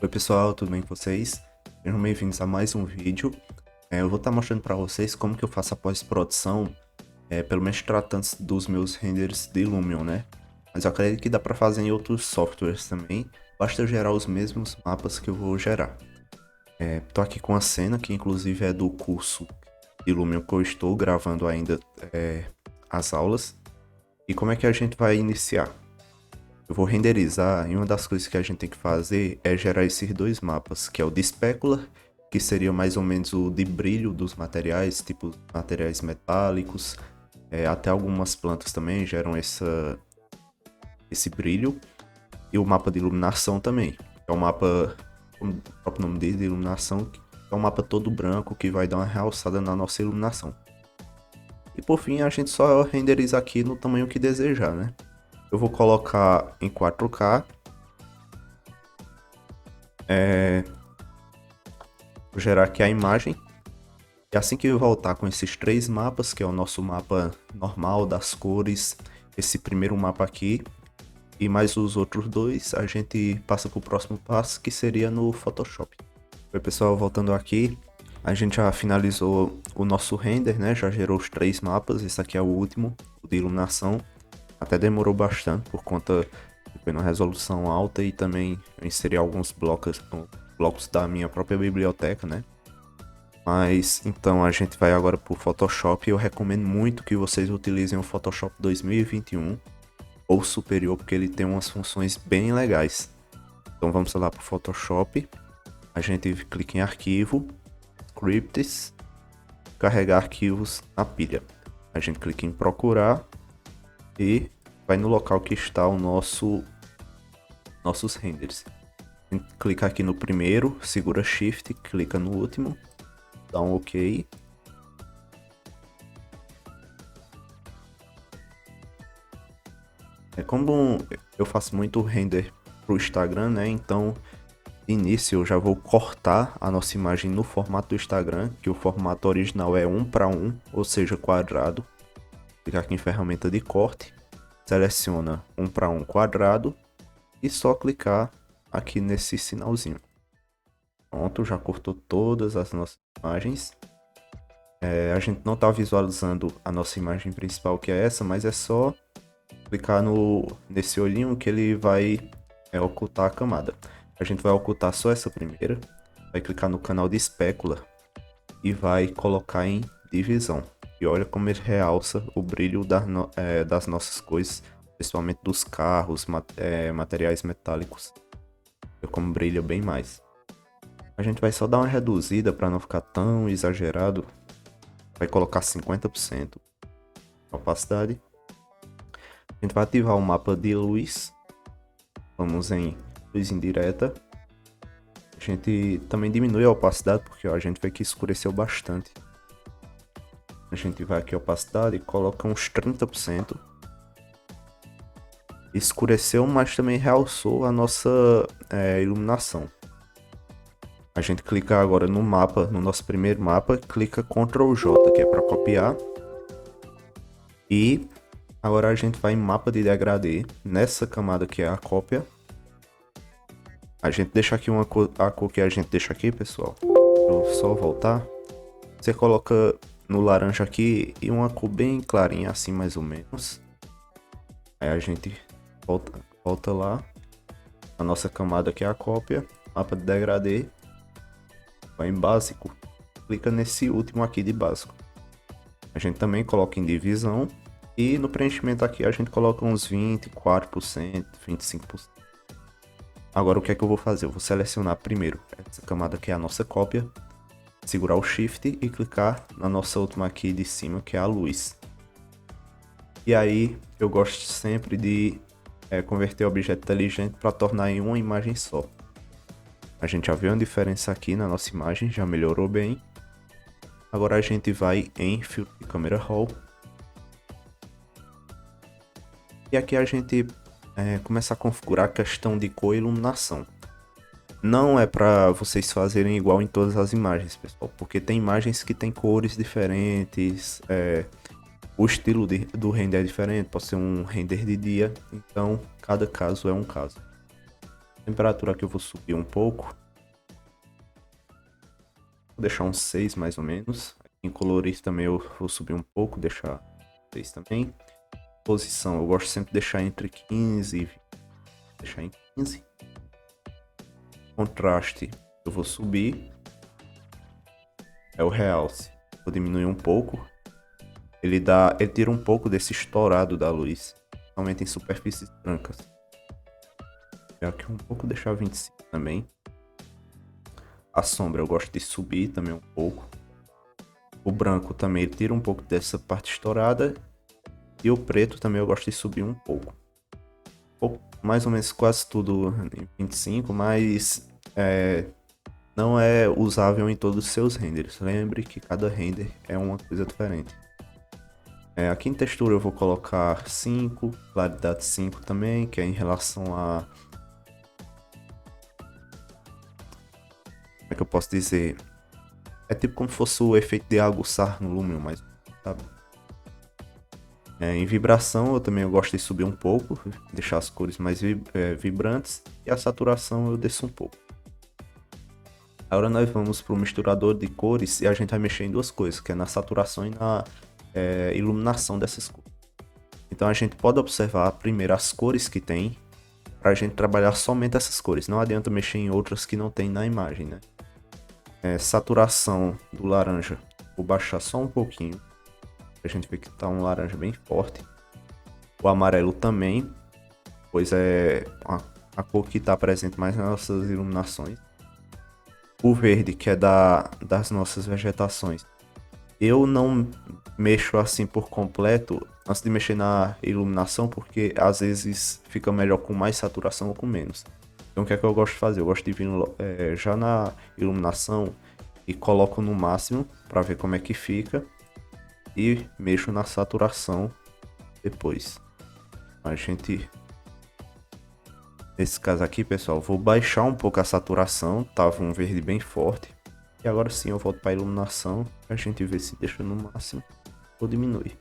Oi pessoal, tudo bem com vocês? Sejam bem-vindos a mais um vídeo. Eu vou estar mostrando para vocês como que eu faço a pós-produção, pelo menos tratando dos meus renders de Lumion, né? Mas eu acredito que dá para fazer em outros softwares também, basta eu gerar os mesmos mapas que eu vou gerar. Tô aqui com a cena, que inclusive é do curso de Lumion que eu estou gravando ainda as aulas. E como é que a gente vai iniciar? Eu vou renderizar e uma das coisas que a gente tem que fazer é gerar esses dois mapas, que é o de specular, que seria mais ou menos o de brilho dos materiais, tipo materiais metálicos, até algumas plantas também geram esse brilho, e o mapa de iluminação também, que é um mapa, como o próprio nome diz, de iluminação, que é um mapa todo branco que vai dar uma realçada na nossa iluminação. E por fim a gente só renderiza aqui no tamanho que desejar, né? Eu vou colocar em 4K. Vou gerar aqui a imagem. E assim que eu voltar com esses três mapas, que é o nosso mapa normal das cores, esse primeiro mapa aqui, e mais os outros dois, a gente passa para o próximo passo, que seria no Photoshop. Oi pessoal, voltando aqui, a gente já finalizou o nosso render, né? Já gerou os três mapas, esse aqui é o último, o de iluminação. Até demorou bastante por conta de uma resolução alta e também eu inseri alguns blocos da minha própria biblioteca, né? Mas então a gente vai agora para o Photoshop. Eu recomendo muito que vocês utilizem o Photoshop 2021 ou superior, porque ele tem umas funções bem legais. Então vamos lá para o Photoshop. A gente clica em arquivo, scripts, carregar arquivos na pilha. A gente clica em procurar e vai no local que está o nossos renders. A gente clica aqui no primeiro, segura Shift, clica no último, dá um OK. Como eu faço muito render pro Instagram, né? Então, de início eu já vou cortar a nossa imagem no formato do Instagram, que o formato original é 1:1, ou seja, quadrado. Clicar aqui em ferramenta de corte, seleciona 1:1 quadrado e só clicar aqui nesse sinalzinho. Pronto, já cortou todas as nossas imagens. A gente não está visualizando a nossa imagem principal, que é essa, mas é só clicar nesse olhinho que ele vai ocultar a camada. A gente vai ocultar só essa primeira, vai clicar no canal de espécula e vai colocar em divisão. E olha como ele realça o brilho das nossas coisas, principalmente dos carros, materiais metálicos. Olha como brilha bem mais. A gente vai só dar uma reduzida para não ficar tão exagerado. Vai colocar 50% de opacidade. A gente vai ativar o mapa de luz. Vamos em luz indireta. A gente também diminui a opacidade, porque ó, a gente vê que escureceu bastante. A gente vai aqui a opacidade e coloca uns 30%. Escureceu, mas também realçou a nossa iluminação. A gente clica agora no mapa, no nosso primeiro mapa, clica Ctrl J, que é para copiar. E agora a gente vai em mapa de degradê, nessa camada que é a cópia. A gente deixa aqui a cor que a gente deixa aqui, pessoal. Vou só voltar. Você coloca no laranja aqui e uma cor bem clarinha, assim mais ou menos. Aí a gente volta lá. A nossa camada que é a cópia, mapa de degradê. Vai em básico, clica nesse último aqui de básico. A gente também coloca em divisão e no preenchimento aqui a gente coloca uns 24%, 25%. Agora o que é que eu vou fazer? Eu vou selecionar primeiro essa camada que é a nossa cópia, segurar o Shift e clicar na nossa última aqui de cima, que é a luz. E aí eu gosto sempre de converter o objeto inteligente para tornar em uma imagem só. A gente já viu uma diferença aqui na nossa imagem, já melhorou bem. Agora a gente vai em filtro de câmera raw. E aqui a gente começa a configurar a questão de cor e iluminação. Não é para vocês fazerem igual em todas as imagens, pessoal, porque tem imagens que tem cores diferentes, o estilo do render é diferente, pode ser um render de dia, então cada caso é um caso. Temperatura aqui eu vou subir um pouco. Vou deixar uns 6 mais ou menos. Aqui em colorir também eu vou subir um pouco, deixar 6 também. Posição, eu gosto sempre de deixar entre 15 e 20. Deixar em 15. Contraste, eu vou subir. É o realce. Vou diminuir um pouco. Ele tira um pouco desse estourado da luz, principalmente em superfícies brancas. Aqui um pouco, deixar 25 também. A sombra eu gosto de subir também um pouco. O branco também tira um pouco dessa parte estourada. E o preto também eu gosto de subir um pouco. Mais ou menos quase tudo em 25, mas não é usável em todos os seus renders. Lembre que cada render é uma coisa diferente. Aqui em textura eu vou colocar 5, claridade 5 também, que é em relação a... Como é que eu posso dizer? É tipo como se fosse o efeito de aguçar no Lumion, mas sabe? Em vibração eu também gosto de subir um pouco, deixar as cores mais vibrantes, e a saturação eu desço um pouco. Agora nós vamos para o misturador de cores e a gente vai mexer em duas coisas, que é na saturação e na iluminação dessas cores. Então a gente pode observar primeiro as cores que tem, para a gente trabalhar somente essas cores. Não adianta mexer em outras que não tem na imagem, né? Saturação do laranja, vou baixar só um pouquinho. A gente vê que tá um laranja bem forte. O amarelo também, pois é a cor que está presente mais nas nossas iluminações. O verde, que é das nossas vegetações. Eu não mexo assim por completo antes de mexer na iluminação, porque às vezes fica melhor com mais saturação ou com menos. Então o que é que eu gosto de fazer? Eu gosto de vir já na iluminação e coloco no máximo para ver como é que fica. E mexo na saturação depois. A gente... Nesse caso aqui, pessoal, vou baixar um pouco a saturação. Tava um verde bem forte. E agora sim eu volto para a iluminação. A gente vê se deixa no máximo ou diminui.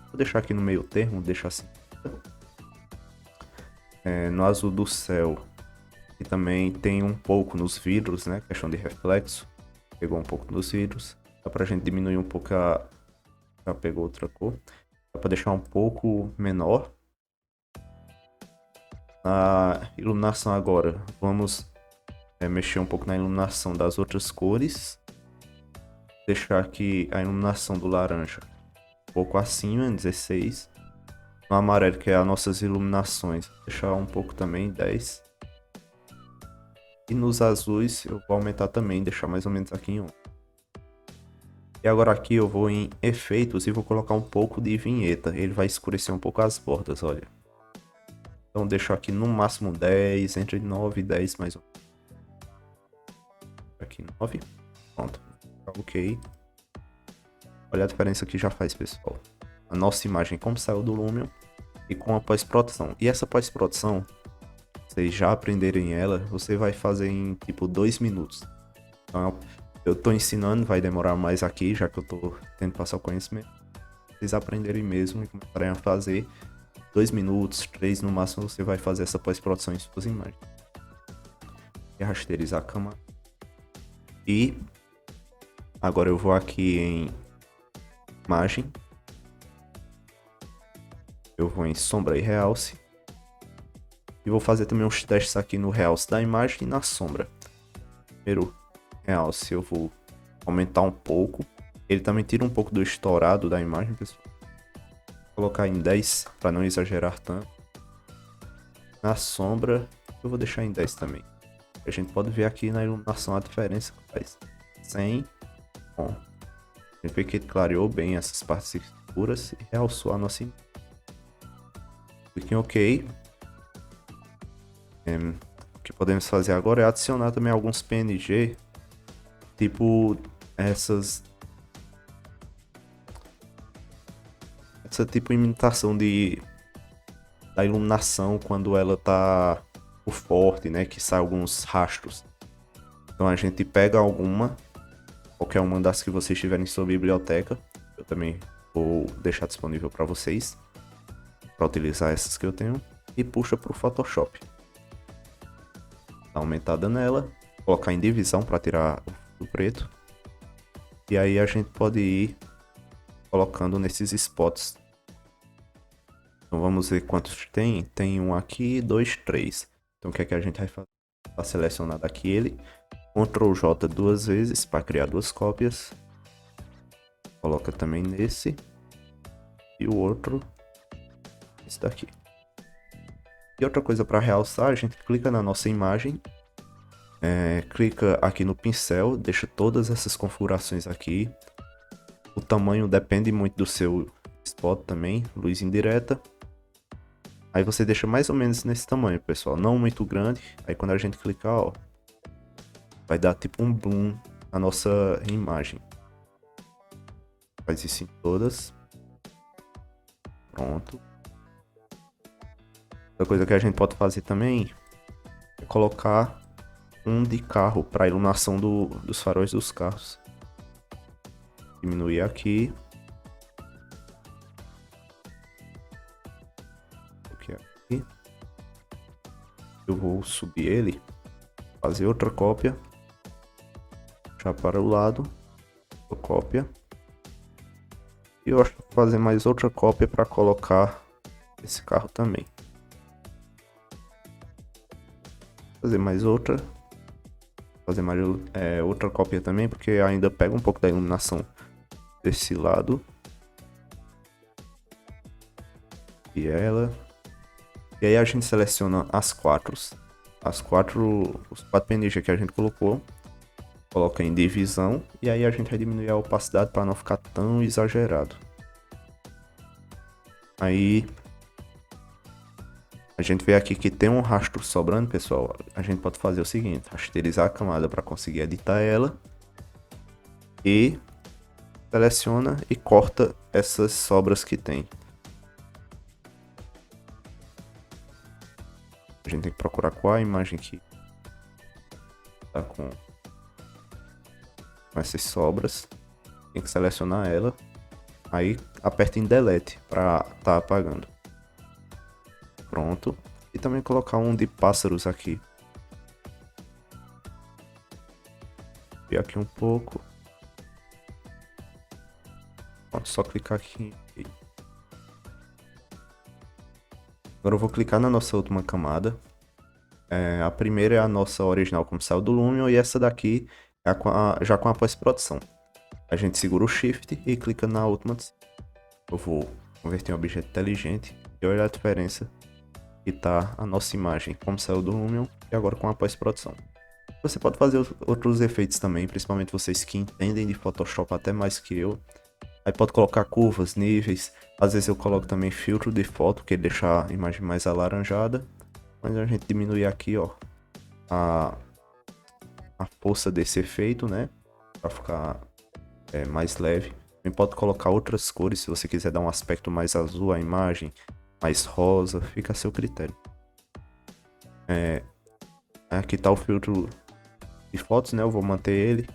Vou deixar aqui no meio termo, deixar assim. No azul do céu. E também tem um pouco nos vidros, né? Questão de reflexo. Pegou um pouco nos vidros. Dá pra gente diminuir um pouco a... Já pegou outra cor. Dá pra deixar um pouco menor. Na iluminação agora, vamos mexer um pouco na iluminação das outras cores. Deixar aqui a iluminação do laranja um pouco acima, em 16. No amarelo, que é as nossas iluminações, deixar um pouco também, 10. E nos azuis eu vou aumentar também, deixar mais ou menos aqui em 1. E agora aqui eu vou em efeitos e vou colocar um pouco de vinheta. Ele vai escurecer um pouco as bordas, olha. Então deixo aqui no máximo 10, entre 9 e 10 mais ou menos. Aqui 9. Pronto. Ok. Olha a diferença que já faz, pessoal. A nossa imagem como saiu do Lumion e com a pós-produção. E essa pós-produção, vocês já aprenderem ela, você vai fazer em tipo 2 minutos. Então eu tô ensinando, vai demorar mais aqui, já que eu tô tentando passar o conhecimento. Vocês aprenderem mesmo e começarem a fazer 2 minutos, 3 no máximo, você vai fazer essa pós-produção em suas imagens. E rasterizar a câmera. E agora eu vou aqui em imagem. Eu vou em sombra e realce. E vou fazer também uns testes aqui no realce da imagem e na sombra. Primeiro realce eu vou aumentar um pouco. Ele também tira um pouco do estourado da imagem, pessoal. Vou colocar em 10 para não exagerar tanto. Na sombra eu vou deixar em 10 também. A gente pode ver aqui na iluminação a diferença que faz. 100. Bom, a gente vê que ele clareou bem essas partes escuras e realçou a nossa imagem. Clique em OK. O que podemos fazer agora é adicionar também alguns PNG, tipo essa tipo imitação da iluminação quando ela tá por forte, né, que sai alguns rastros. Então a gente pega qualquer uma das que vocês tiverem em sua biblioteca, eu também vou deixar disponível para vocês, para utilizar essas que eu tenho, e puxa para o Photoshop. dar uma aumentada nela, colocar em divisão para tirar o preto. E aí a gente pode ir colocando nesses spots. Então vamos ver quantos tem. Tem um aqui, dois, três. Então o que é que a gente vai fazer? Tá selecionado aqui ele. Ctrl J duas vezes para criar duas cópias. Coloca também nesse. E o outro, esse daqui. E outra coisa para realçar, a gente clica na nossa imagem. Clica aqui no pincel, deixa todas essas configurações aqui. O tamanho depende muito do seu spot também, luz indireta. Aí você deixa mais ou menos nesse tamanho, pessoal, não muito grande. Aí quando a gente clicar, ó, vai dar tipo um bloom na nossa imagem. Faz isso em todas. Pronto. Outra coisa que a gente pode fazer também é colocar um de carro para iluminação dos faróis dos carros. Diminuir aqui. Aqui. Eu vou subir ele, fazer outra cópia, já para o lado, outra cópia. E eu acho que vou fazer mais outra cópia para colocar esse carro também. Fazer mais outra. Fazer mais outra cópia também, porque ainda pega um pouco da iluminação desse lado. E ela. E aí a gente seleciona os quatro PNG que a gente colocou. Coloca em divisão. E aí a gente vai diminuir a opacidade para não ficar tão exagerado. Aí a gente vê aqui que tem um rastro sobrando, pessoal. A gente pode fazer o seguinte: rasterizar a camada para conseguir editar ela. E seleciona e corta essas sobras que tem. A gente tem que procurar qual a imagem que tá com essas sobras. Tem que selecionar ela. Aí aperta em delete para tá apagando. Pronto. E também colocar um de pássaros aqui. E aqui um pouco. Pode só clicar aqui. Agora eu vou clicar na nossa última camada. A primeira é a nossa original como saiu do Lumion. E essa daqui é já com a pós-produção. A gente segura o Shift e clica na última. Eu vou converter em objeto inteligente e olhar a diferença que tá a nossa imagem como saiu do Lumion e agora com a pós-produção. Você pode fazer outros efeitos também, principalmente vocês que entendem de Photoshop até mais que eu. Aí pode colocar curvas, níveis, às vezes eu coloco também filtro de foto, que deixa a imagem mais alaranjada. Mas a gente diminui aqui, ó, a força desse efeito, né, para ficar mais leve. Também pode colocar outras cores, se você quiser dar um aspecto mais azul à imagem, mais rosa, fica a seu critério. Aqui tá o filtro de fotos, né, eu vou manter ele.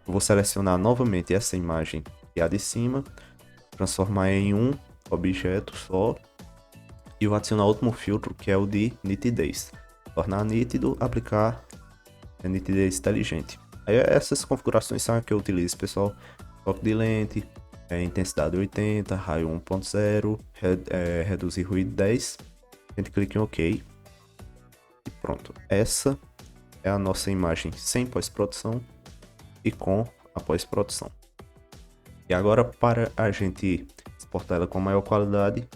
Eu vou selecionar novamente essa imagem e a de cima, transformar em um objeto só e vou adicionar outro filtro que é o de nitidez. Tornar nítido, aplicar a nitidez inteligente. Aí essas configurações são as que eu utilizo, pessoal. Foco de lente, intensidade 80, raio 1.0, reduzir ruído 10. A gente clica em OK. E pronto. Essa é a nossa imagem sem pós-produção e com a pós-produção. E agora, para a gente exportar ela com maior qualidade,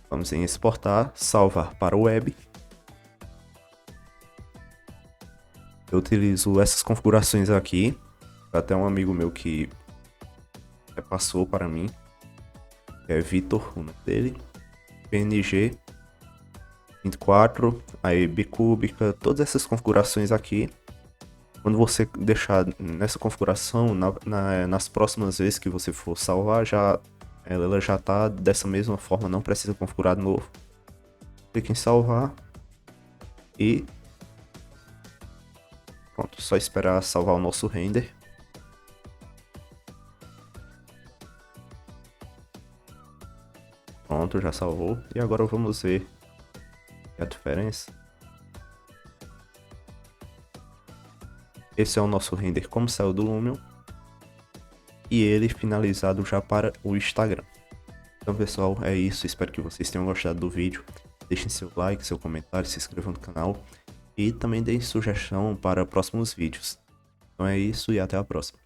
vamos em exportar, salvar para o web. Eu utilizo essas configurações aqui, até um amigo meu que passou para mim, é Vitor, o nome dele, PNG 24, aí bicúbica, todas essas configurações aqui. Quando você deixar nessa configuração, nas próximas vezes que você for salvar, ela já está dessa mesma forma, não precisa configurar de novo. Clique em salvar e pronto, só esperar salvar o nosso render. Pronto, já salvou. E agora vamos ver a diferença. Esse é o nosso render como saiu do Lumion. E ele finalizado já para o Instagram. Então pessoal, é isso, espero que vocês tenham gostado do vídeo. Deixem seu like, seu comentário, se inscrevam no canal. E também deem sugestão para próximos vídeos. Então é isso e até a próxima.